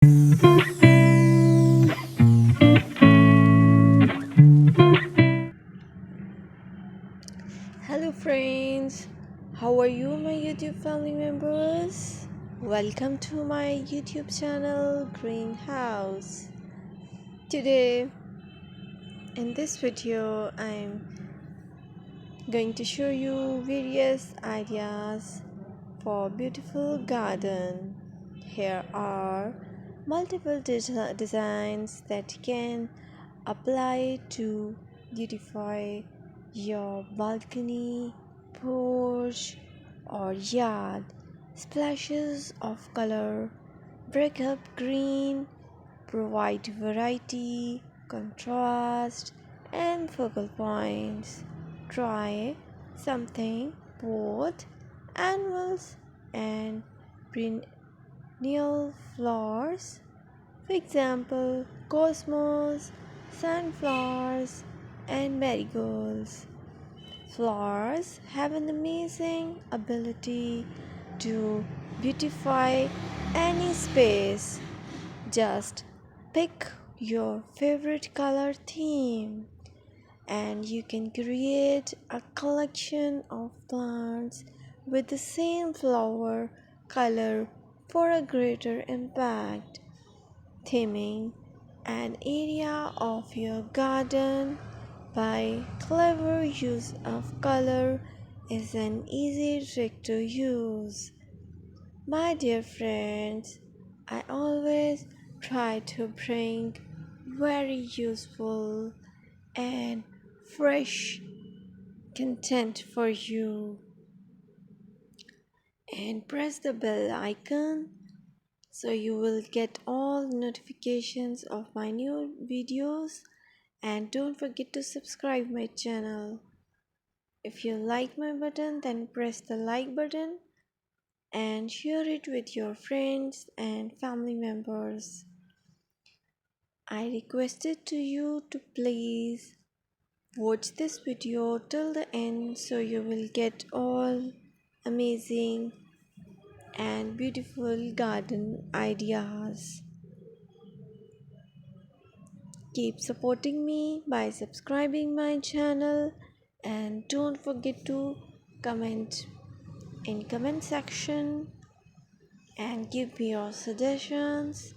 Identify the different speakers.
Speaker 1: Hello, friends. How are you, my YouTube family members? Welcome to my YouTube channel, Greenhouse. Today, in this video, I'm going to show you various ideas for beautiful garden. Here are multiple designs that can apply to beautify your balcony, porch, or yard. Splashes of color break up green, provide variety, contrast, and focal points. Try something both annuals and perennial flowers. For example, cosmos, sunflowers, and marigolds. Flowers have an amazing ability to beautify any space. Just pick your favorite color theme and you can create a collection of plants with the same flower color for a greater impact. Theming an area of your garden by clever use of color is an easy trick to use. My dear friends, I always try to bring very useful and fresh content for you. And press the bell icon so you will get all notifications of my new videos, and don't forget to subscribe my channel. If you like my button, then press the like button and share it with your friends and family members. I requested to you to please watch this video till the end so you will get all amazing and beautiful garden ideas. Keep supporting me by subscribing my channel and don't forget to comment in comment section and give me your suggestions